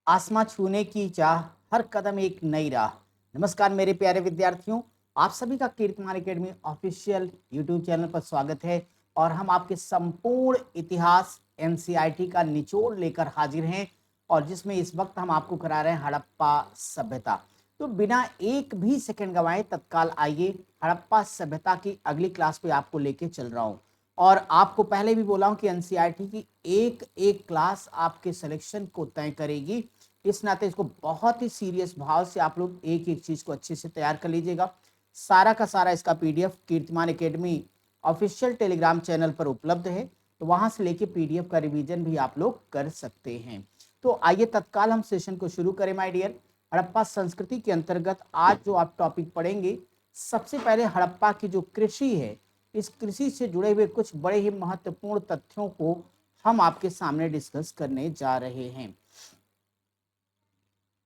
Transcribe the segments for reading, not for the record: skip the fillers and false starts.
आसमां छूने की चाह, हर कदम एक नई राह। नमस्कार मेरे प्यारे विद्यार्थियों, आप सभी का कीर्तिमान एकेडमी ऑफिशियल यूट्यूब चैनल पर स्वागत है। और हम आपके संपूर्ण इतिहास एनसीईआरटी का निचोड़ लेकर हाजिर हैं, और जिसमें इस वक्त हम आपको करा रहे हैं हड़प्पा सभ्यता। तो बिना एक भी सेकंड गंवाए तत्काल आइए, हड़प्पा सभ्यता की अगली क्लास पे आपको लेके चल रहा हूँ। और आपको पहले भी बोला हूं कि एनसीईआरटी की एक एक क्लास आपके सिलेक्शन को तय करेगी। इस नाते इसको बहुत ही सीरियस भाव से आप लोग एक एक चीज को अच्छे से तैयार कर लीजिएगा। सारा का सारा इसका पीडीएफ कीर्तिमान एकेडमी ऑफिशियल टेलीग्राम चैनल पर उपलब्ध है, तो वहां से लेके पीडीएफ का रिवीजन भी आप लोग कर सकते हैं। तो आइए तत्काल हम सेशन को शुरू करें माय डियर। हड़प्पा संस्कृति के अंतर्गत आज जो आप टॉपिक पढ़ेंगे, सबसे पहले हड़प्पा की जो कृषि है, इस कृषि से जुड़े हुए कुछ बड़े ही महत्वपूर्ण तथ्यों को हम आपके सामने डिस्कस करने जा रहे हैं।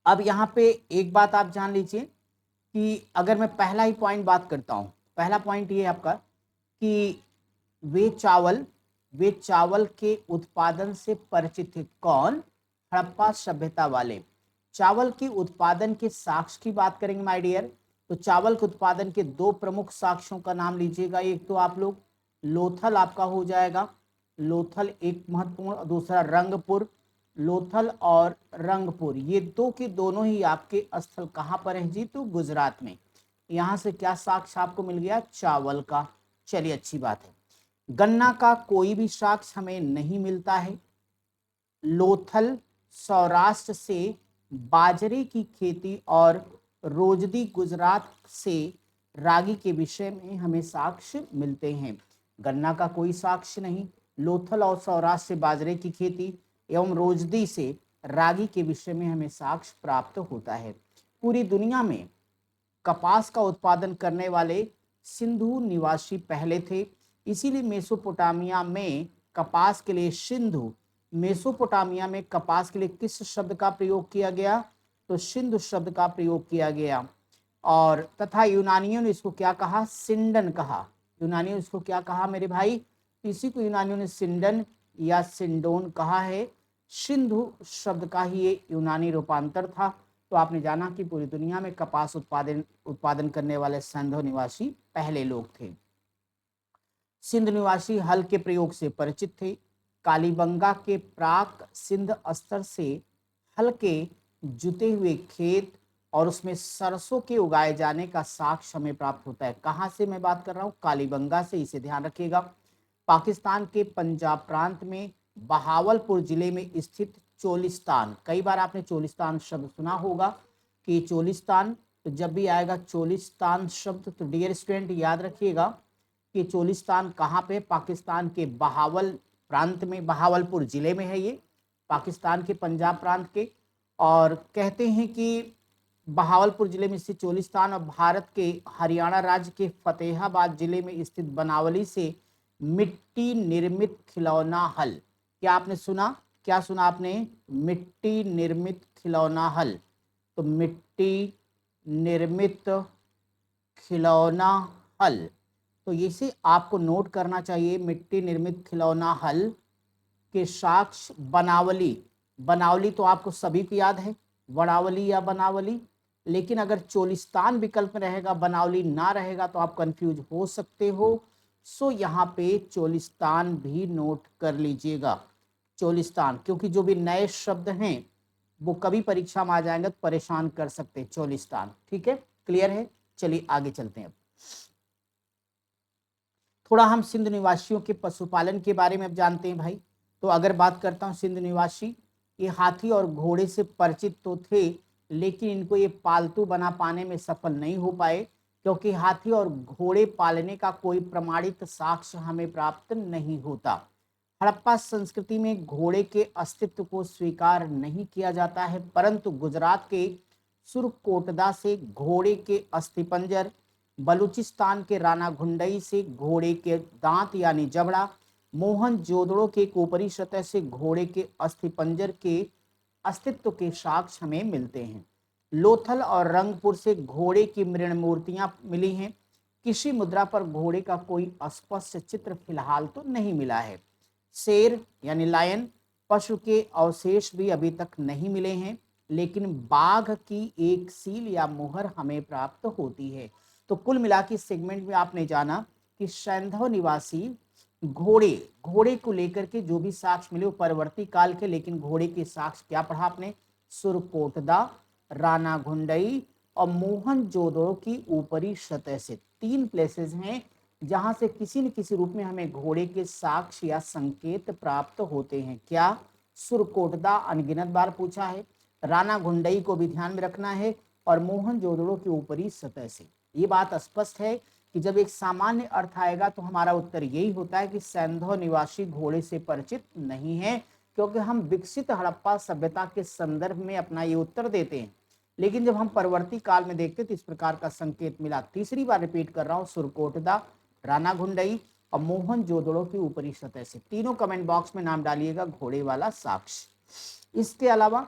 अब यहाँ पे एक बात आप जान लीजिए कि अगर मैं पहला ही पॉइंट बात करता हूँ, पहला पॉइंट ये है आपका कि वे चावल के उत्पादन से परिचित थे। कौन? हड़प्पा सभ्यता वाले। चावल के उत्पादन के साक्ष्य की बात करेंगे माय डियर, तो चावल के उत्पादन के दो प्रमुख साक्ष्यों का नाम लीजिएगा। एक तो आप लोग लोथल आपका हो जाएगा, लोथल एक महत्वपूर्ण, दूसरा रंगपुर। लोथल और रंगपुर ये दो के दोनों ही आपके स्थल कहाँ पर हैं जी? तो गुजरात में। यहाँ से क्या साक्ष्य आपको मिल गया? चावल का। चलिए अच्छी बात है। गन्ना का कोई भी साक्ष्य हमें नहीं मिलता है। लोथल सौराष्ट्र से बाजरे की खेती और रोजदी गुजरात से रागी के विषय में हमें साक्ष्य मिलते हैं। गन्ना का कोई साक्ष्य नहीं, लोथल और सौराष्ट्र से बाजरे की खेती एवं रोजदी से रागी के विषय में हमें साक्ष्य प्राप्त होता है। पूरी दुनिया में कपास का उत्पादन करने वाले सिंधु निवासी पहले थे, इसीलिए मेसोपोटामिया में कपास के लिए सिंधु, मेसोपोटामिया में कपास के लिए किस शब्द का प्रयोग किया गया? तो सिंधु शब्द का प्रयोग किया गया। और तथा यूनानियों ने इसको क्या कहा? सिंडन कहा। यूनानियों ने इसको क्या कहा मेरे भाई? इसी को यूनानियों ने सिंडन या सिंडोन कहा है। सिंधु शब्द का ही ये यूनानी रूपांतर था। तो आपने जाना कि पूरी दुनिया में कपास उत्पादन करने वाले सिंधु निवासी पहले लोग थे। सिंध निवासी हल के प्रयोग से परिचित थे। कालीबंगा के प्राक सिंध स्तर से हल के जुते हुए खेत और उसमें सरसों के उगाए जाने का साक्ष्य हमें प्राप्त होता है। कहाँ से मैं बात कर रहा हूँ? कालीबंगा से, इसे ध्यान रखिएगा। पाकिस्तान के पंजाब प्रांत में बहावलपुर जिले में स्थित चोलिस्तान, कई बार आपने चोलिस्तान शब्द सुना होगा कि चोलिस्तान, तो जब भी आएगा चोलिस्तान शब्द तो डियर स्टूडेंट याद रखिएगा कि चोलिस्तान कहाँ पे? पाकिस्तान के बहावल प्रांत में, बहावलपुर जिले में है ये, पाकिस्तान के पंजाब प्रांत के। और कहते हैं कि बहावलपुर जिले में स्थित चोलिस्तान और भारत के हरियाणा राज्य के फतेहाबाद जिले में स्थित बनावली से मिट्टी निर्मित खिलौना हल। क्या आपने सुना? क्या सुना आपने? मिट्टी निर्मित खिलौना हल। तो मिट्टी निर्मित खिलौना हल, तो इसे आपको नोट करना चाहिए। मिट्टी निर्मित खिलौना हल के साक्ष्य बनावली। बनावली तो आपको सभी को याद है, वड़ावली या बनावली। लेकिन अगर चोलिस्तान विकल्प में रहेगा, बनावली ना रहेगा, तो आप कंफ्यूज हो सकते हो। सो यहाँ पे चोलिस्तान भी नोट कर लीजिएगा। चोलिस्तान, क्योंकि जो भी नए शब्द हैं वो कभी परीक्षा में आ जाएंगे तो परेशान कर सकते हैं। चोलिस्तान, ठीक है, क्लियर है। चलिए आगे चलते हैं। थोड़ा हम सिंध निवासियों के पशुपालन के बारे में अब जानते हैं भाई। तो अगर बात करता हूँ सिंध निवासी, ये हाथी और घोड़े से परिचित तो थे, लेकिन इनको ये पालतू बना पाने में सफल नहीं हो पाए, क्योंकि हाथी और घोड़े पालने का कोई प्रमाणित साक्ष्य हमें प्राप्त नहीं होता। हड़प्पा संस्कृति में घोड़े के अस्तित्व को स्वीकार नहीं किया जाता है, परंतु गुजरात के सुरकोटदा से घोड़े के अस्थिपंजर, बलूचिस्तान के राना घुंडई से घोड़े के दांत यानी जबड़ा, मोहनजोदड़ो के ऊपरी सतह से घोड़े के अस्थिपंजर के अस्तित्व के साक्ष्य हमें मिलते हैं। लोथल और रंगपुर से घोड़े की मृण मूर्तियां मिली हैं। किसी मुद्रा पर घोड़े का कोई स्पष्ट चित्र फिलहाल तो नहीं मिला है। शेर यानी लायन पशु के अवशेष भी अभी तक नहीं मिले हैं। लेकिन बाघ की एक सील या मुहर हमें प्राप्त होती है। तो कुल मिला के सेगमेंट में आपने जाना कि सैंधव निवासी घोड़े को लेकर के जो भी साक्ष्य मिले वो परवर्ती काल के, लेकिन घोड़े के साक्ष्य क्या पढ़ा आपने? सुरकोटदा, राणा घुंडई और मोहनजोदड़ो की ऊपरी सतह से 3 प्लेसेस हैं जहां से किसी न किसी रूप में हमें घोड़े के साक्ष्य या संकेत प्राप्त होते हैं। क्या? सुरकोटदा अनगिनत बार पूछा है, राणा घुंडई को भी ध्यान में रखना है, और मोहनजोदड़ो की ऊपरी सतह से। ये बात स्पष्ट है कि जब एक सामान्य अर्थ आएगा तो हमारा उत्तर यही होता है कि सैंधव निवासी घोड़े से परिचित नहीं है, क्योंकि हम विकसित हड़प्पा सभ्यता के संदर्भ में अपना ये उत्तर देते हैं। लेकिन जब हम परवर्ती काल में देखते तो इस प्रकार का संकेत मिला। तीसरी बार रिपीट कर रहा हूं, सुरकोटदा, राणा घुंडई और मोहनजोदड़ो की ऊपरी सतह से। तीनों कमेंट बॉक्स में नाम डालिएगा घोड़े वाला साक्ष्य। इसके अलावा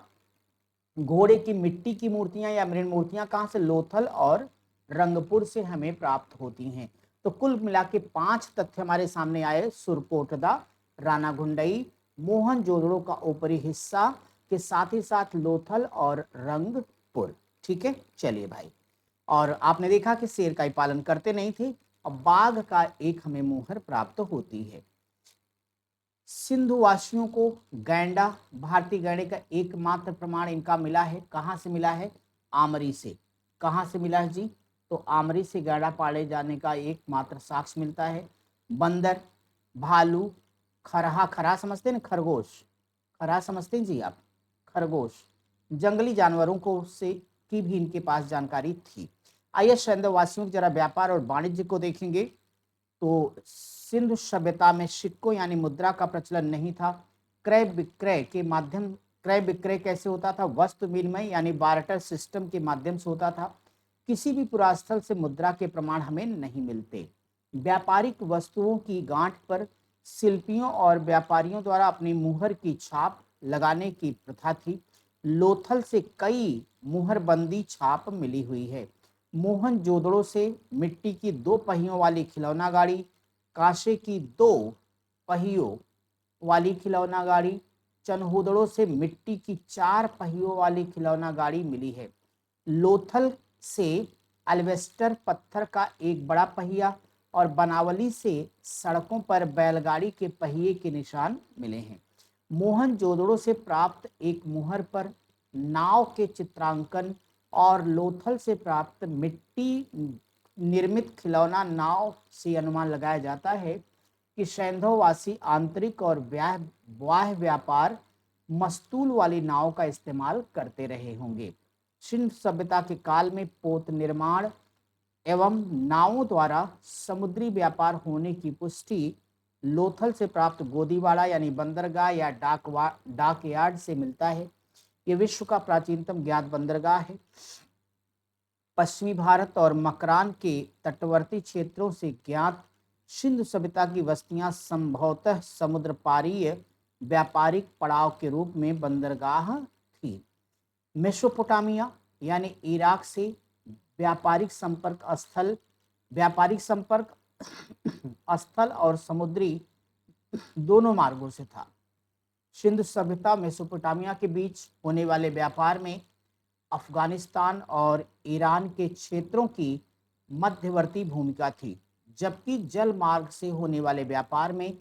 घोड़े की मिट्टी की मूर्तियां या मृण मूर्तियां कहां से? लोथल और रंगपुर से हमें प्राप्त होती हैं। तो कुल मिला के 5 तथ्य हमारे सामने आए, सुरकोटदा, राणा घुंडई, मोहनजोदड़ो का ऊपरी हिस्सा के साथ ही साथ लोथल और रंगपुर। ठीक है, चलिए भाई। और आपने देखा कि शेर का ही पालन करते नहीं थे और बाघ का एक हमें मुहर प्राप्त होती है। सिंधु वासियों को गैंडा, भारतीय गैंडे का एकमात्र प्रमाण इनका मिला है। कहां से मिला है? आमरी से। कहां से मिला है जी? तो आमरी से गैंडा पाले जाने का एकमात्र साक्ष्य मिलता है। बंदर, भालू, खरहा, खरहा समझते हैं ना, खरगोश, खरहा समझते हैं जी आप, खरगोश, जंगली जानवरों को से की भी इनके पास जानकारी थी। आइए सैंधव वासियों के जरा व्यापार और वाणिज्य को देखेंगे। तो सिंधु सभ्यता में सिक्कों यानी मुद्रा का प्रचलन नहीं था। क्रय विक्रय के माध्यम, क्रय विक्रय कैसे होता था? वस्तु विनिमय यानी बार्टर सिस्टम के माध्यम से होता था। किसी भी पुरास्थल से मुद्रा के प्रमाण हमें नहीं मिलते। व्यापारिक वस्तुओं की गांठ पर शिल्पियों और व्यापारियों द्वारा अपनी मुहर की छाप लगाने की प्रथा थी। लोथल से कई मुहरबंदी छाप मिली हुई है। मोहनजोदड़ो से मिट्टी की 2 पहियों वाली खिलौना गाड़ी, कांसे की 2 पहियों वाली खिलौना गाड़ी, चनहुदड़ो से मिट्टी की 4 पहियों वाली खिलौना गाड़ी मिली है। लोथल से अल्वेस्टर पत्थर का एक बड़ा पहिया और बनावली से सड़कों पर बैलगाड़ी के पहिए के निशान मिले हैं। मोहनजोदड़ो से प्राप्त एक मुहर पर नाव के चित्रांकन और लोथल से प्राप्त मिट्टी निर्मित खिलौना नाव से अनुमान लगाया जाता है कि सैंधववासी आंतरिक और बाह्य व्यापार मस्तूल वाली नाव का इस्तेमाल करते रहे होंगे। सिंधु सभ्यता के काल में पोत निर्माण एवं नावों द्वारा समुद्री व्यापार होने की पुष्टि लोथल से प्राप्त गोदीवाड़ा यानी बंदरगाह या डाकयार्ड से मिलता है। ये विश्व का प्राचीनतम ज्ञात बंदरगाह है। पश्चिमी भारत और मकरान के तटवर्ती क्षेत्रों से ज्ञात सिंधु सभ्यता की बस्तियां संभवतः समुद्र पारीय व्यापारिक पड़ाव के रूप में बंदरगाह थी। मेसोपोटामिया यानी इराक से व्यापारिक संपर्क स्थल और समुद्री दोनों मार्गों से था। सिंधु सभ्यता मेसोपोटामिया के बीच होने वाले व्यापार में अफगानिस्तान और ईरान के क्षेत्रों की मध्यवर्ती भूमिका थी, जबकि जल मार्ग से होने वाले व्यापार में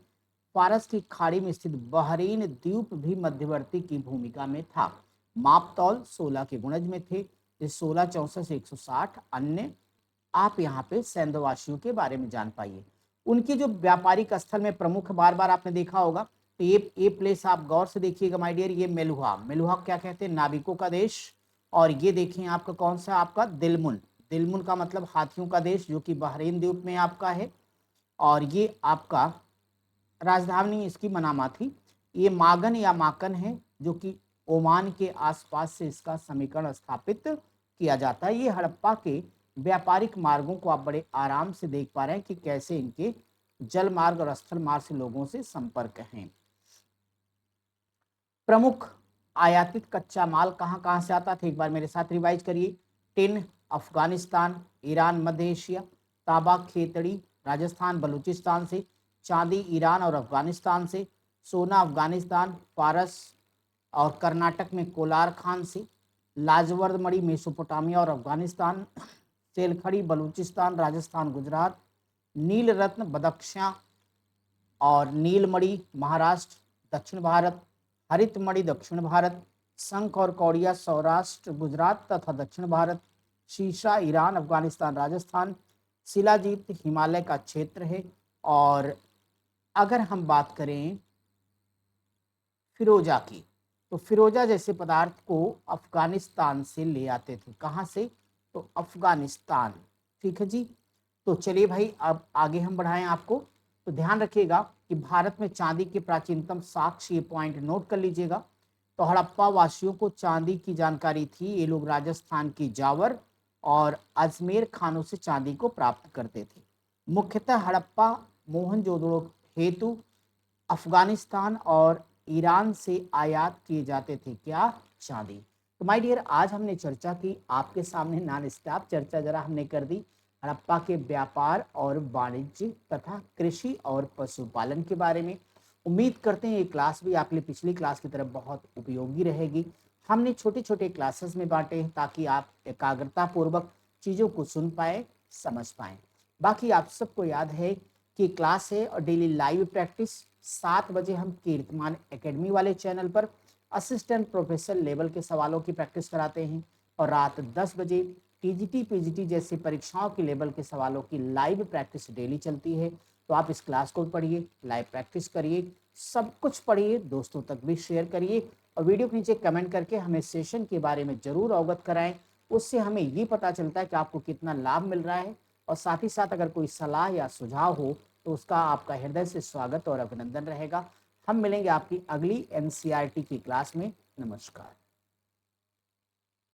फारस की खाड़ी में स्थित बहरीन द्वीप भी मध्यवर्ती की भूमिका में था। मापतौल 16 के गुणज में थे, 16, 64 से 160 अन्य आप यहाँ पे सैंधववासियों के बारे में जान पाइए। उनके जो व्यापारिक स्थल में प्रमुख, बार बार आपने देखा होगा, तो ये प्लेस आप गौर से देखिएगा माय डियर, ये मेलुहा, मेलुहा क्या कहते हैं? नाविकों का देश। और ये देखें आपका कौन सा? आपका दिलमुन, दिलमुन का मतलब हाथियों का देश, जो कि बहरीन द्वीप में आपका है। और ये आपका राजधानी इसकी मनामा थी। ये मागन या माकन है, जो कि ओमान के आसपास से इसका समीकरण स्थापित किया जाता है। ये हड़प्पा के व्यापारिक मार्गों को आप बड़े आराम से देख पा रहे हैं कि कैसे इनके जल मार्ग और स्थल मार्ग से लोगों से संपर्क हैं। प्रमुख आयातित कच्चा माल कहां कहां से आता था? एक बार मेरे साथ रिवाइज करिए। टिन अफगानिस्तान, ईरान, मध्य एशिया। तांबा खेतड़ी राजस्थान बलूचिस्तान से। चांदी ईरान और अफगानिस्तान से। सोना अफगानिस्तान, फारस और कर्नाटक में कोलार खान से। लाजवर्द मणि मेसोपोटामिया और अफगानिस्तान, सेलखड़ी बलूचिस्तान, राजस्थान, गुजरात, नील रत्न बदख्शां और नीलमणि महाराष्ट्र, दक्षिण भारत, हरित मणि दक्षिण भारत, शंख और कौड़िया सौराष्ट्र, गुजरात तथा दक्षिण भारत, शीशा ईरान, अफगानिस्तान, राजस्थान, शिलाजीत हिमालय का क्षेत्र है। और अगर हम बात करें फिरोजा की, तो फिरोजा जैसे पदार्थ को अफगानिस्तान से ले आते थे। कहाँ से? तो अफगानिस्तान। ठीक है जी। तो चलिए भाई, अब आगे हम बढ़ाएं आपको। तो ध्यान रखिएगा कि भारत में चांदी के प्राचीनतम साक्ष्य, ये पॉइंट नोट कर लीजिएगा। तो हड़प्पा वासियों को चांदी की जानकारी थी। ये लोग राजस्थान की जावर और अजमेर खानों से चांदी को प्राप्त करते थे। मुख्यतः हड़प्पा मोहनजोदड़ो हेतु अफगानिस्तान और ईरान से आयात किए जाते थे। क्या? चांदी। तो माय डियर, आज हमने चर्चा की, आपके सामने नॉन स्टॉप चर्चा जरा हमने कर दी हड़प्पा के व्यापार और वाणिज्य तथा कृषि और पशुपालन के बारे में। उम्मीद करते हैं ये क्लास भी आपके लिए पिछली क्लास की तरह बहुत उपयोगी रहेगी। हमने छोटे छोटे क्लासेस में बांटे हैं ताकि आप एकाग्रता पूर्वक चीज़ों को सुन पाए, समझ पाए। बाकी आप सबको याद है कि क्लास है और डेली लाइव प्रैक्टिस 7 बजे हम कीर्तिमान एकेडमी वाले चैनल पर असिस्टेंट प्रोफेसर लेवल के सवालों की प्रैक्टिस कराते हैं, और रात 10 बजे टीजीटी पीजीटी जैसी परीक्षाओं के लेवल के सवालों की लाइव प्रैक्टिस डेली चलती है। तो आप इस क्लास को पढ़िए, लाइव प्रैक्टिस करिए, सब कुछ पढ़िए, दोस्तों तक भी शेयर करिए, और वीडियो के नीचे कमेंट करके हमें सेशन के बारे में जरूर अवगत कराएं। उससे हमें ये पता चलता है कि आपको कितना लाभ मिल रहा है। और साथ ही साथ अगर कोई सलाह या सुझाव हो तो उसका आपका हृदय से स्वागत और अभिनंदन रहेगा। हम मिलेंगे आपकी अगली एनसीईआरटी की क्लास में। नमस्कार।